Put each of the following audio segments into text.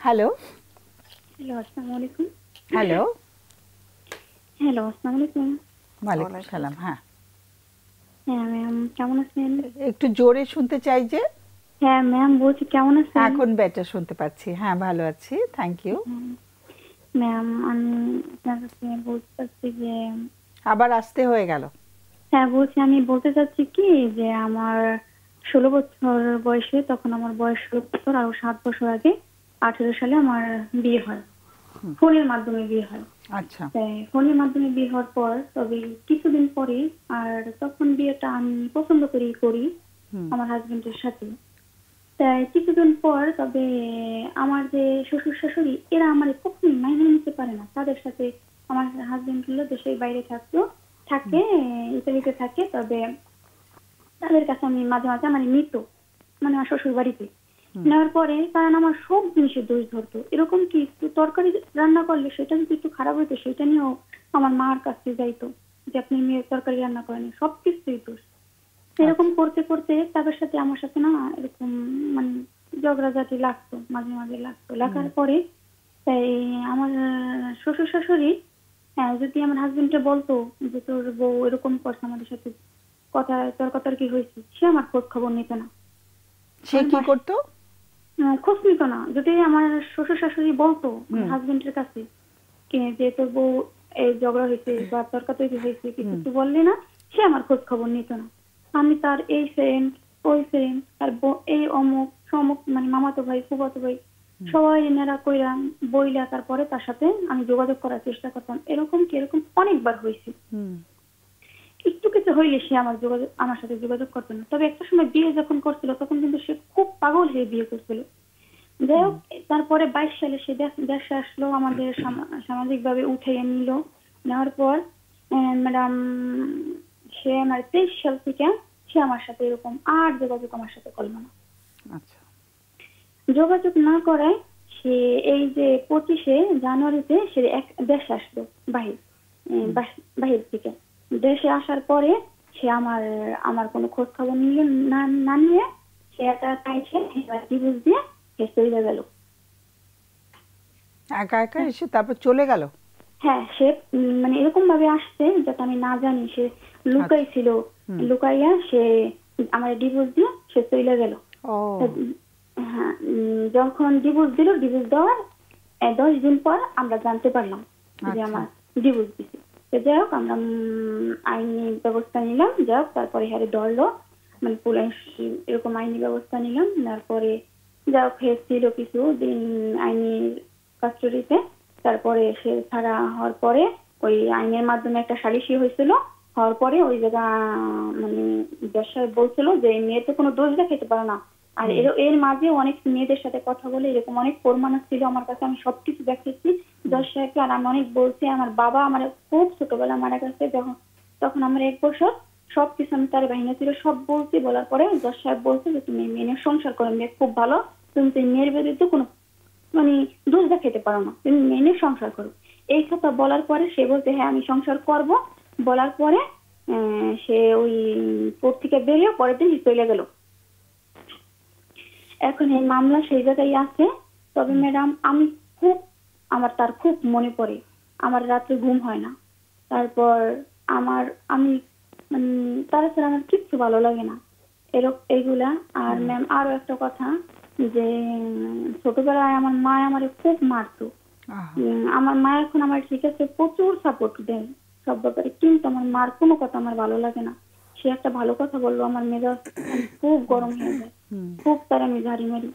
Hello. Hello, আসসালামু আলাইকুম। Hello. Hello, আসসালামু আলাইকুম। ওয়ালাইকুম সালাম। হ্যাঁ, হ্যাঁ ম্যাম, কেমন আছেন? একটু জোরে শুনতে চাই যে। হ্যাঁ ম্যাম, বলছি কেমন হ্যাঁ, আছেন? এখন বেটার শুনতে পাচ্ছি। হ্যাঁ, ভালো আছি, থ্যাংক ইউ। ম্যাম, আমি আপনার কাছে বলতে চাচ্ছি যে, আবার আসতে হয়ে গেল। হ্যাঁ বলছি, আমি বলতে চাচ্ছি কি যে আমার 16 বছর বয়সে, তখন আমার বয়স 16 বছর, আরো 7 বছর আগে 18 সালে আমার বিয়ে হয়। ফোনের মাধ্যমে বিয়ে হয়। আচ্ছা। তাই ফোনের মাধ্যমে বিয়ে হওয়ার পর তবে কিছুদিন পরে, আর তখন বিয়েটা আমি পছন্দ করি আমার হাজবেন্ডের সাথে। তাই কিছুদিন পর তবে আমার যে শ্বশুর শাশুড়ি এরা আমার কখনোই মাইনে নিতে পারে না। তাদের সাথে আমার হাজবেন্ড হলো দেশের বাইরে থাকে, ইতালিতে থাকে। তবে তাদের কাছে আমি মাঝে মাঝে আমার নিত, মানে আমার শ্বশুর বাড়িতে নেওয়ার পরে, কারণ আমার সব জিনিসের দোষ ধরতো। এরকম কি একটু তরকারি রান্না করলে সেটা যদি একটু খারাপ হইতো, সেটা নিয়েও আমার মার কাছে যাইতো যে আপনি মেয়ের তরকারি রান্না করেন, সবকিছুই দোষ। এরকম আচ্ছা। করতে করতে তাদের সাথে আমার সাথে না এরকম মানে ঝগড়াঝাটি লাগতো, মাঝে মাঝে লাগার পরে তাই আমার শ্বশুর শাশুড়ি, হ্যাঁ, যদি আমার হাজবেন্ডকে বলতো যে তোর বউ এরকম করছে আমাদের সাথে, কথা তর্কাতর্কি হয়েছে, সে আমার খোঁজ খবর নিত না। সে কি করতো? খোঁজ নিত না। যদি আমার শ্বশুর শাশুড়ি বলতো আমার হাজবেন্ডের কাছে যে তোর বউ এই ঝগড়া হয়েছে বা তর্কাতর্কি হয়েছে, কিছু একটু বললে না, সে আমার খোঁজ খবর নিত না। আমি তার এই ফ্রেন্ড, ওই ফ্রেন্ড, তার এই অমুক সমুক, মানে মামাতো ভাই, ফুফাতো ভাই, সবাই এনারা কইরা বইলা তারপরে তার সাথে আমি যোগাযোগ করার চেষ্টা করতাম। এরকম অনেকবার হয়েছে। একটু কিছু হইলে সে আমার সাথে যোগাযোগ করতো না। তবে একটা সময় বিয়ে যখন করছিল তখন কিন্তু সে খুব পাগল হয়ে বিয়ে করছিল। যাই হোক, তারপরে 22 সালে সে দেশে আসলো, আমাদের সামাজিক ভাবে উঠাইয়া নিল। নেওয়ার পর ম্যাডাম, সে আমার 23 সাল থেকে সে আমার সাথে এরকম আর যোগাযোগ আমার সাথে করলো না। আচ্ছা। যোগাযোগ না করায় সে এই যে 25শে জানুয়ারিতে সে দেশে আসলো, বাহির বাহির থেকে দেশে আসার পরে সে আমার আমার কোনো খোঁজ খবর নিয়ে না নিয়ে সে একটা চাইছে ডিভোর্স দিয়ে সে চলে গেল। একা একা এসে তারপর চলে গেল? হ্যাঁ, সে মানে এরকম ভাবে আসছে যাতে আমি না জানি। সে লুকাই ছিল, লুকাইয়া সে আমার ডিভোর্স দিয়ে সে চলে গেল। হ্যাঁ, যখন ডিভোর্স দিল, ডিভোর্স দেওয়ার 10 দিন পর আমরা জানতে পারলাম যে আমার ডিভোর্স দিছে। যাই হোক, আমরা আইনি ব্যবস্থা নিলাম। যাই হোক, তারপরে হ্যারে ধরলো, মানে পুলিশ এরকম আইনি ব্যবস্থা নিলাম। তারপরে যাই হোক, ছিল কিছু দিন আইনি কাস্টডিতে। তারপরে সে ছাড়া হওয়ার পরে ওই আইনের মাধ্যমে একটা সালিশি হয়েছিল। হওয়ার পরে ওই জায়গা মানে ব্যবসায় বলছিল যে মেয়ে তো কোনো দোষ দেখাইতে পারে না। আর এর মাঝে অনেক মেয়েদের সাথে কথা বলে এরকম অনেক প্রমাণ ছিল আমার কাছে, আমি সবকিছু দেখেছি জজ সাহেবকে। আর আমি অনেক বলছি, আমার বাবা আমার খুব ছোটবেলা মারা গেছে যখন, তখন আমার 1 বছর, সবকিছু আমি তার বাহিনী ছিল সব বলছি। বলার পরে জজ সাহেব বলছে যে তুমি মেয়ের সংসার করো, মেয়ে খুব ভালো, তুমি তো মেয়ের বিরুদ্ধে কোনো মানে দোষ দেখাইতে পারো না, তুমি মেনে সংসার করো। এই কথা বলার পরে সে বলছে হ্যাঁ আমি সংসার করব। বলার পরে সে ওই কোর্ট থেকে বেরিয়ে পরের দিন চলে গেল। এখন এই মামলা সেই জায়গায় আছে। তবে ম্যাডাম, আমি খুব তার খুব মনে পড়ে, আমার রাত্রে ঘুম হয় না। তারপর আমি তার ছাড়া আমার কিচ্ছু ভালো লাগে না এইগুলা। আর ম্যাম, আরো একটা কথা, যে ছোটবেলায় আমার মা আমারে খুব মারতো। আমার মা এখন আমার ঠিক আছে প্রচুর সাপোর্ট দেয় সব ব্যাপারে, কিন্তু আমার মার কোনো কথা আমার ভালো লাগে না। সে একটা ভালো কথা বললো, আমার মেজাজ খুব গরম হয়ে যায়, খুব তার আমি ঝাড়ি মারি।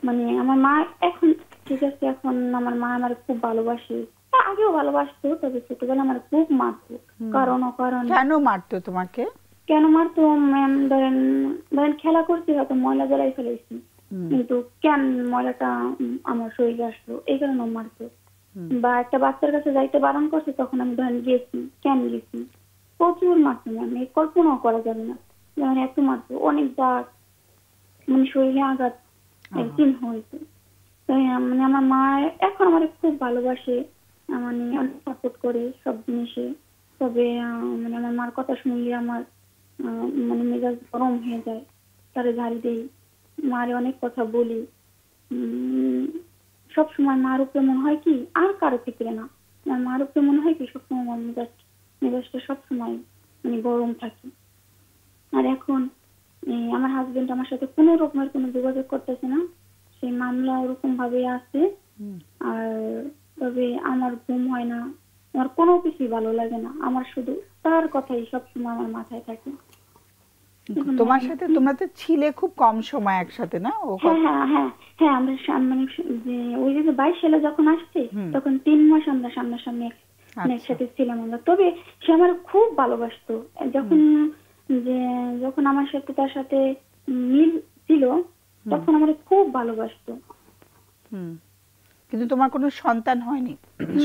মানে আমার মা এখন ঠিক আছে, এখন আমার মা আমার খুব ভালোবাসে, আগেও ভালোবাসতো, তবে ছোটবেলা আমার খুব মারতো কারণ অকারণে। কেন মারতো তোমাকে? কেন মারতো ম্যাম, ধরেন ধরেন খেলা করছি, হয়তো ময়লা জ্বালাই ফেলেছি, কিন্তু কেন ময়লাটা আমার শরীরে আসলো এই কারণে মারতো। বা একটা বাচ্চার কাছে যাইতে বারণ করছে, তখন আমি ধরেন গেছি, কেন গেছি, প্রচুর মারতো ম্যাম, এই কল্পনাও করা যাবে না। যেমন এত মারতো, অনেক দাগ, মানে শরীরে আঘাত একদিন হয়েছে। তাই মানে আমার মা এখন আমার খুব ভালোবাসে, মানে অনেক সাপোর্ট করে সব জিনিসে। তবে মানে আমার মার কথা শুনলে আমার মানে মেজাজ গরম হয়ে যায়, তারে ঝাড়ি দেই, মারে অনেক কথা বলি। সব সময় মার উপরে মনে হয় কি, আর কারো ক্ষেত্রে না, আমার মার উপরে মনে হয় কি সবসময় আমার মেজাজটা সবসময় মানে গরম থাকে। আর এখন আমার হাজবেন্ড আমার সাথে কোনো রকমের কোনো যোগাযোগ করতেছে না, সেই মামলা ওরকম ভাবে আছে। হুম। আর তবে আমার ঘুম হয় না, আমার কোনো কিছুই ভালো লাগে না, আমার শুধু তার কথাই সবসময় আমার মাথায় থাকে। এখন তোমার এখন সাথে তোমরা তো ছিলে খুব কম সময় একসাথে, না? ও হ্যাঁ হ্যাঁ হ্যাঁ হ্যাঁ, আমরা মানে যে ওই যে 22 সালে যখন আসছে হুম। তখন 3 মাস আমরা সামনাসামনি মানে আচ্ছা। একসাথে ছিলাম আমরা। তবে সে আমার খুব ভালোবাসতো। যখন যে যখন আমার সাথে তার সাথে মিল ছিল তখন আমার খুব ভালোবাসতো। হুম। কিন্তু তোমার কোনো সন্তান হয়নি?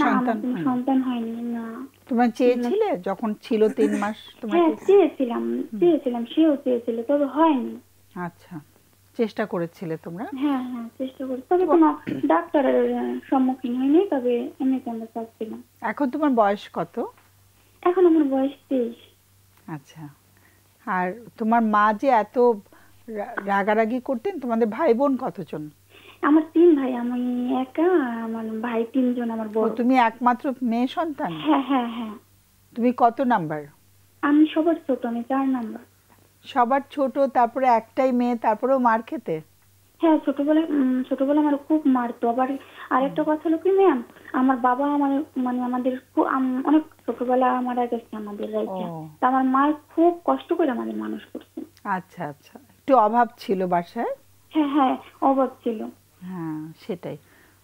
না, আমার সন্তান কোনো হয়নি? সন্তান হয়নি না। তোমরা চেয়েছিলে যখন ছিল 3 মাস হ্যাঁ তোমাকে? চেয়েছিলাম, সেও চেয়েছিল, তবে হয়নি। আচ্ছা, চেষ্টা করেছিলে তোমরা? হ্যাঁ হ্যাঁ, চেষ্টা করি, তবে তো কোনো ডাক্তারের সম্মুখীন হয়নি, তবে এমনিতে আমরা চাচ্ছিলাম। এখন তোমার বয়স কত? এখন আমার বয়স 23। আচ্ছা। আর তোমার মা যে এত রাগারাগি করতেন, তোমাদের ভাই বোন কতজন? আমার 3 ভাই, আমি একা, আর আমার ভাই 3 জন আমার ও, বড়। তুমি একমাত্র মেয়ে সন্তান? হ্যাঁ হ্যাঁ হ্যাঁ, তুমি কত নাম্বার? আমি সবার ছোট, আমি 4 নাম্বার। সবার ছোট, তারপরে একটাই মেয়ে, তারপরেও মার খেতে? হ্যাঁ, ছোটবেলায় আমার খুব মারতো। আবার আরেকটা কথা হলো কি ম্যাম, আমার বাবা আমার মানে আমাদের অনেক ছোটবেলা মারা গেছে আমাদের রাইখা। ও তা আমার মা খুব কষ্ট করে আমাদের মানুষ করছে। আচ্ছা আচ্ছা, একটু অভাব ছিল বাসায়। হ্যাঁ হ্যাঁ, অভাব ছিল। হ্যাঁ, সেটাই।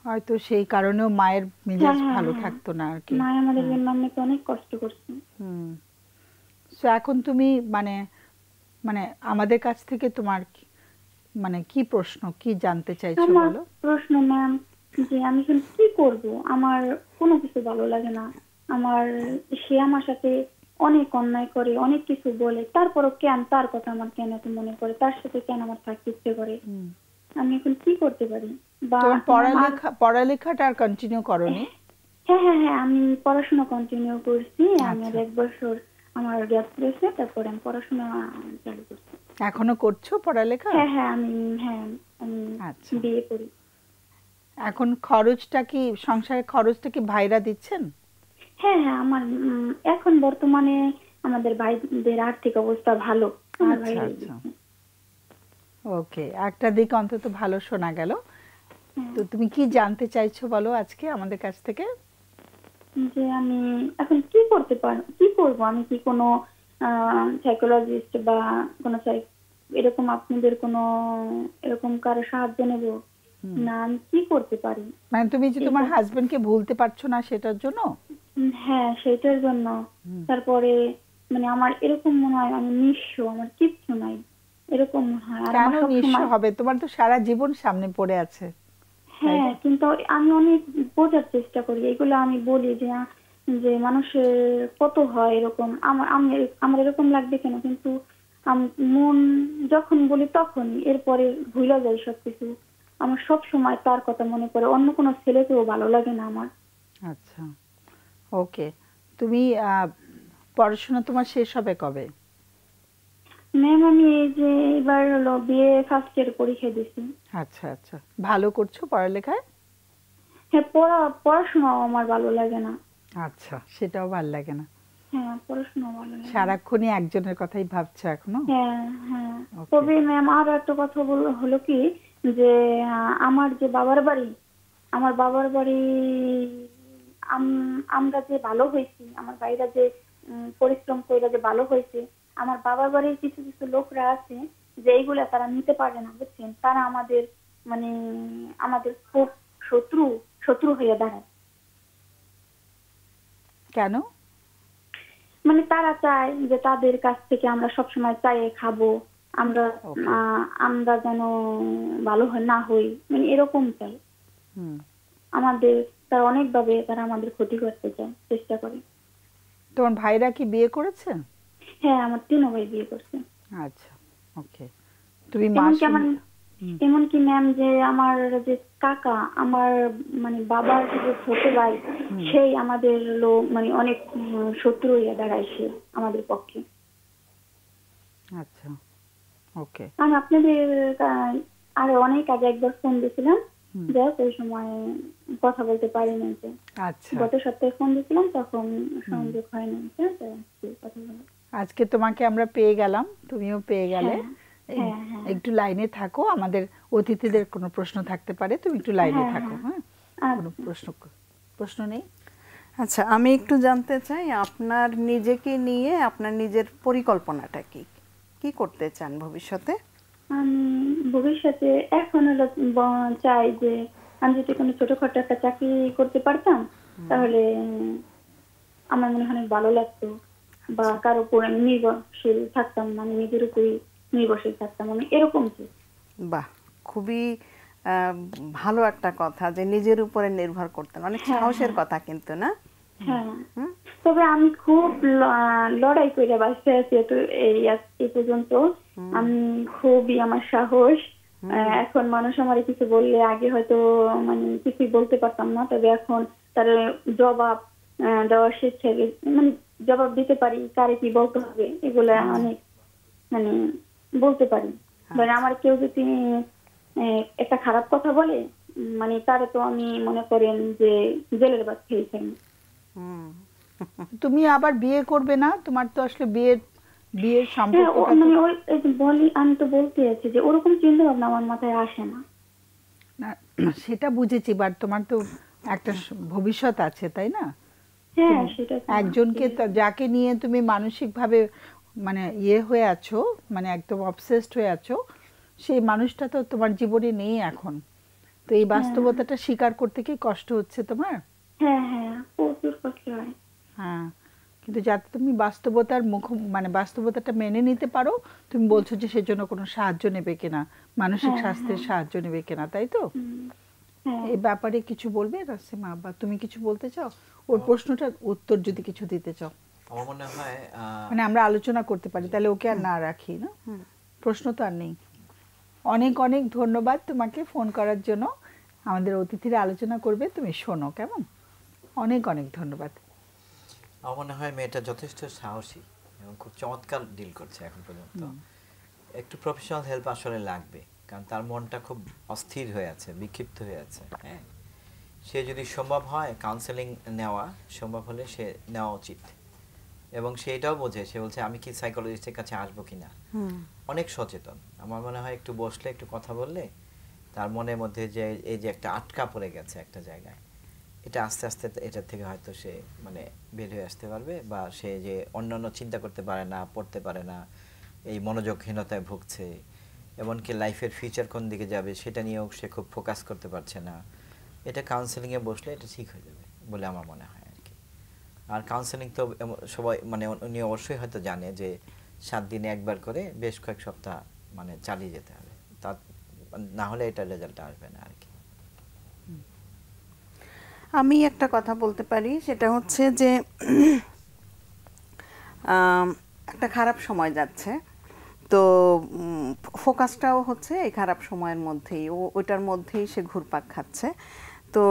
হয়তো সেই কারণেও মায়ের হ্যাঁ মেজাজ হ্যাঁ ভালো হ্যাঁ, থাকতো না আর কি। মা আমাদের জন্য অনেক অনেক কষ্ট করছে। হুম। তো এখন তুমি মানে মানে আমাদের কাছ থেকে তোমার মানে কি প্রশ্ন, কি জানতে চাইছো আমার বলো? প্রশ্ন ম্যাম, যে আমি এখন কি করব, আমার কোনো কিছু ভালো লাগে না। আমার সে আমার সাথে অনেক অন্যায় করে, অনেক কিছু বলে, তারপরও কেন তার কথা আমার কেন এত মনে করে, তার সাথে কেন আমার থাকতে ইচ্ছে করে, হুম। আমি এখন কি করতে পারি? বা তোমার আমার পড়ালেখাটা আর কন্টিনিউ করোনি? হ্যাঁ হ্যাঁ হ্যাঁ, আমি পড়াশোনা কন্টিনিউ করছি। আমার আচ্ছা, 1 বছর আমার গ্যাপ রয়েছে, তারপরে আমি পড়াশোনা চালু করছি। এখনো করছো পড়ালেখা? হ্যাঁ হ্যাঁ, আমি আচ্ছা। বিয়ে করি। এখন খরচটা কি, সংসারের খরচটা কি ভাইরা দিচ্ছেন? হ্যাঁ হ্যাঁ, আমার এখন বর্তমানে আমাদের ভাইদের আর্থিক অবস্থা ভালো, আমার আচ্ছা ভাইরাই আচ্ছা, দিচ্ছে। ওকে, একটা দিক অন্তত ভালো শোনা গেল। হ্যাঁ, তো তুমি কি জানতে চাইছো বলো আজকে আমাদের কাছ থেকে? যে আমি এখন কি করতে পারবো, কি করব, আমি কি কোনো সাইকোলজিস্ট বা কোনো এরকম আপনাদের কোনো এরকম কারো সাহায্য নেব, হুম। না আমি কি করতে পারি? মানে তুমি যে তোমার এটা হাজবেন্ডকে ভুলতে পারছো না সেটার জন্য? হ্যাঁ, সেটার জন্য। হুম। তারপরে মানে আমার এরকম মনে হয় আমি নিঃস্ব, আমার কিচ্ছু নাই, এরকম মনে হয়। আর কেন আমার সব নিঃস্ব সময় হবে? তোমার তো সারা জীবন সামনে পড়ে আছে, তাই হ্যাঁ, না? কিন্তু আমি অনেক বোঝার চেষ্টা করি, এগুলো আমি বলি যে যে মানুষের কত হয় এরকম, আমার এরকম লাগবে কেন, কিন্তু মন যখন বলি তখনই, এরপরে ভুলে যাই সবকিছু। আমার সব সময় তার কথা মনে পড়ে, অন্য কোনো ছেলেকেও ভালো লাগে না আমার। আচ্ছা, ওকে। তুমি পড়াশোনা তোমার শেষ হবে কবে? ম্যাম, আমি এই যে এবার হলো বিএ ফার্স্ট ইয়ার পরীক্ষা দিছি। আচ্ছা আচ্ছা, ভালো করছো পড়ালেখায়? হ্যাঁ, পড়াশোনাও আমার ভালো লাগে না। আচ্ছা, সেটাও ভাল লাগে না? হ্যাঁ, পড়াশোনাও ভালো লাগে না। সারাক্ষণই একজনের কথাই ভাবছো এখনো? হ্যাঁ হ্যাঁ, ওকে। তবে ম্যাম আরো একটা কথা হলো কি, যে আমার যে বাবার বাড়ি, আমার বাবার বাড়ি আমরা যে ভালো হয়েছি, আমার ভাইরা যে পরিশ্রম করে যে ভালো হয়েছে, আমার বাবার বাড়ির কিছু কিছু লোকরা আছে যে এইগুলা তারা নিতে পারে না, বুঝছেন, তারা আমাদের মানে আমাদের খুব শত্রু শত্রু হয়ে দাঁড়ায়। কেন? মানে তারা চায় যে তাদের কাছ থেকে আমরা সবসময় চাইয়ে খাবো, আমরা ওকে। আমরা যেন ভালো না হই, মানে এরকম চাই হুম। আমাদের। তারা অনেকভাবে তারা আমাদের ক্ষতি করতে চায়, চেষ্টা করে। তোমার ভাইরা কি বিয়ে করেছে? হ্যাঁ, আমার 3 ভাই বিয়ে করছে। আচ্ছা, ওকে। তুমি মা এমনকি আমার হুম। এমনকি ম্যাম যে আমার যে কাকা, আমার মানে বাবার যে ছোট ভাই, সেই আমাদের লোক মানে অনেক শত্রু হয়ে দাঁড়ায় সে আমাদের পক্ষে। আচ্ছা, ওকে। আমি আপনাদের আরো অনেক আগে একবার ফোন দিয়েছিলাম, যাক ওই সময় কথা বলতে পারিনি। যে আচ্ছা, গত সপ্তাহে ফোন দিয়েছিলাম তখন সংযোগ হয়নি, কথা বলা। আজকে তোমাকে আমরা পেয়ে গেলাম, তুমিও পেয়ে গেলে। হ্যাঁ হ্যাঁ হ্যাঁ একটু লাইনে থাকো, আমাদের অতিথিদের কোনো প্রশ্ন থাকতে পারে, তুমি একটু লাইনে হ্যাঁ থাকো। হ্যাঁ হ্যাঁ, কোনো আচ্ছা। প্রশ্ন নেই? আচ্ছা, আমি একটু জানতে চাই আপনার নিজেকে নিয়ে আপনার নিজের পরিকল্পনাটা কি, কি করতে চান ভবিষ্যতে? আমি ভবিষ্যতে এখন হলো চাই যে আমি যদি কোনো ছোটখাটো একটা চাকরি করতে পারতাম তাহলে আমার মনে হয় অনেক ভালো লাগতো, বা কারো উপর আমি নির্ভরশীল থাকতাম, মানে নিজের উপরই নির্ভরশীল থাকতাম, আমি এরকম কি। বাহ, খুবই ভালো একটা কথা যে নিজের উপরে নির্ভর করতেন, অনেক হ্যাঁ সাহসের হ্যাঁ কথা কিন্তু না? হ্যাঁ, তবে আমি খুব লড়াই করে বাঁচতে আছি এই পর্যন্ত। আমি খুবই, আমার সাহস। এখন মানুষ আমার কিছু বললে আগে হয়তো মানে কিছুই বলতে পারতাম না, তবে এখন তার জবাব দেওয়া শিখে মানে জবাব দিতে পারি, কারে কি বলতে হবে এগুলো অনেক মানে বলতে পারি। মানে আমার কেউ যদি একটা খারাপ কথা বলে মানে তারে তো আমি মনে করেন যে জেলের ভাত খেয়েছি। তুমি আবার বিয়ে করবে না? তোমার তো আসলে বিয়ের হ্যাঁ, সম্পর্কটা তো, মানে ওই এই যে বলি, আমি তো বলতে আছি যে ওরকম চিন্তা ভাবনা আমার মাথায় আসে না। না, সেটা বুঝেছি, বাট তোমার তো একটা ভবিষ্যৎ আছে, তাই না? হ্যাঁ তুমি সেটা তো একজনকে যাকে নিয়ে তুমি মানসিকভাবে মানে হয়ে আছো, মানে একদম অবসেসড হয়ে আছো, সেই মানুষটা তো তোমার জীবনে নেই এখন। তো এই বাস্তবতাটা স্বীকার করতে কি কষ্ট হচ্ছে তোমার? হ্যাঁ হ্যাঁ প্রচুর কষ্ট হয়। হ্যাঁ, কিন্তু যাতে তুমি বাস্তবতার মানে বাস্তবতাটা মেনে নিতে পারো, তুমি বলছো যে সেজন্য কোনো সাহায্য নেবে কিনা, মানসিক হ্যাঁ স্বাস্থ্যের হ্যাঁ সাহায্য নেবে কিনা, তাই তো? হ্যাঁ। এই ব্যাপারে কিছু বলবে রাসিমা, বা তুমি কিছু বলতে চাও? ওর প্রশ্নটার উত্তর যদি কিছু দিতে চাও, আমার মনে হয় মানে আমরা আলোচনা করতে পারি, তাহলে ওকে আর না রাখি না, প্রশ্ন তো আর নেই। অনেক অনেক ধন্যবাদ তোমাকে ফোন করার জন্য। আমাদের অতিথিরা আলোচনা করবে, তুমি শোনো, কেমন? অনেক অনেক ধন্যবাদ। আমার মনে হয় মেয়েটা যথেষ্ট সাহসী এবং খুব চমৎকার ডিল করছে এখন পর্যন্ত। একটু প্রফেশনাল হেল্প আসলে লাগবে, কারণ তার মনটা খুব অস্থির হয়ে আছে, বিক্ষিপ্ত হয়ে আছে। হ্যাঁ, সে যদি সম্ভব হয় কাউন্সেলিং নেওয়া সম্ভব হলে সে নেওয়া উচিত। এবং সে এটাও বোঝে, সে বলছে আমি কি সাইকোলজিস্টের কাছে আসবো কিনা। অনেক সচেতন। আমার মনে হয় একটু বসলে, একটু কথা বললে তার মনের মধ্যে যে এই যে একটা আটকা পড়ে গেছে একটা জায়গায়, এটা আস্তে আস্তে এটার থেকে হয়তো সে মানে বের হয়ে আসতে পারবে, বা সে যে অন্যান্য চিন্তা করতে পারে না, পড়তে পারে না, এই মনোযোগহীনতায় ভুগছে, এমনকি লাইফের ফিউচার কোন দিকে যাবে সেটা নিয়েও সে খুব ফোকাস করতে পারছে না, এটা কাউন্সেলিংয়ে বসলে এটা ঠিক হয়ে যাবে বলে আমার মনে হয় আর কি। আর কাউন্সেলিং তো সবাই মানে উনি অবশ্যই হয়তো জানে যে 7 দিনে একবার করে বেশ কয়েক সপ্তাহ মানে চালিয়ে যেতে হবে, তা না হলে এটা রেজাল্ট আসবে না আর কি। আমি একটা কথা বলতে পারি, সেটা হচ্ছে যে একটা খারাপ সময় যাচ্ছে, তো ফোকাসটাও হচ্ছে এই খারাপ সময়ের মধ্যেই, ওইটার মধ্যেই সে ঘুরপাক খাচ্ছে। তো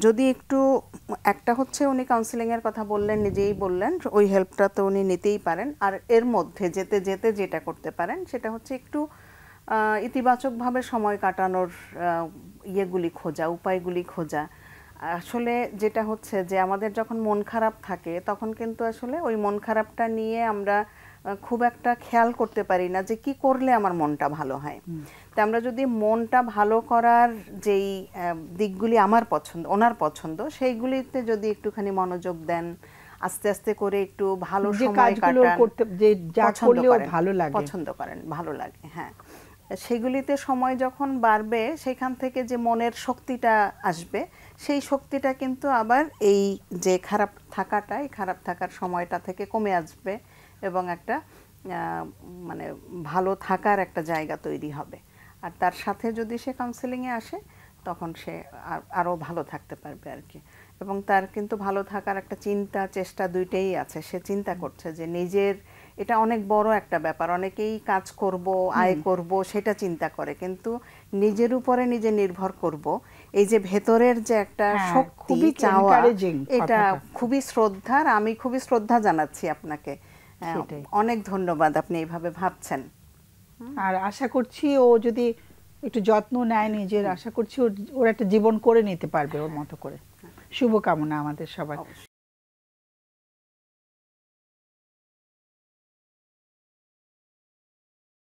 যদি একটু একটা হচ্ছে উনি কাউন্সিলিংয়ের কথা বললেন, নিজেই বললেন, ওই হেল্পটা তো উনি নিতেই পারেন। আর এর মধ্যে যেতে যেতে যেটা করতে পারেন সেটা হচ্ছে একটু ইতিবাচকভাবে সময় কাটানোর ইয়েগুলি খোঁজা, উপায়গুলি খোঁজা। আসলে যেটা হচ্ছে যে আমাদের যখন মন খারাপ থাকে তখন কিন্তু আসলে ওই মন খারাপটা নিয়ে আমরা খুব একটা খেয়াল করতে পারি না যে কি করলে আমার মনটা ভালো হয়। তো আমরা যদি মনটা ভালো করার যেই দিকগুলি আমার পছন্দ, ওনার পছন্দ, সেইগুলিতে যদি একটুখানি মনোযোগ দেন, আস্তে আস্তে করে একটু ভালো সময় কাটান, পছন্দ করেন, ভালো লাগে, হ্যাঁ, সেগুলিতে সময় যখন বাড়বে সেখান থেকে যে মনের শক্তিটা আসবে, সেই শক্তিটা কিন্তু আবার এই যে খারাপ থাকাটা, এই খারাপ থাকার সময়টা থেকে কমে আসবে এবং একটা মানে ভালো থাকার একটা জায়গা তৈরি হবে। আর তার সাথে যদি সে কাউন্সেলিংয়ে আসে তখন সে আরও ভালো থাকতে পারবে আর কি। এবং তার কিন্তু ভালো থাকার একটা চিন্তা চেষ্টা দুইটাই আছে। সে চিন্তা করছে যে নিজের, এটা অনেক বড় একটা ব্যাপার, অনেকেই কাজ করব, আয় করব সেটা চিন্তা করে, কিন্তু নিজের উপরে নিজে নির্ভর করব, এই যে ভেতরের যে একটা শক্তি চাওয়া, এটা খুবই শ্রদ্ধার। আমি খুবই শ্রদ্ধা জানাচ্ছি আপনাকে, অনেক ধন্যবাদ, আপনি এইভাবে ভাবছেন। আর আশা করছি ও যদি একটু যত্ন নেয় নিজের, আশা করছি ওর একটা জীবন করে নিতে পারবে ওর মতো করে। শুভকামনা আমাদের সবার।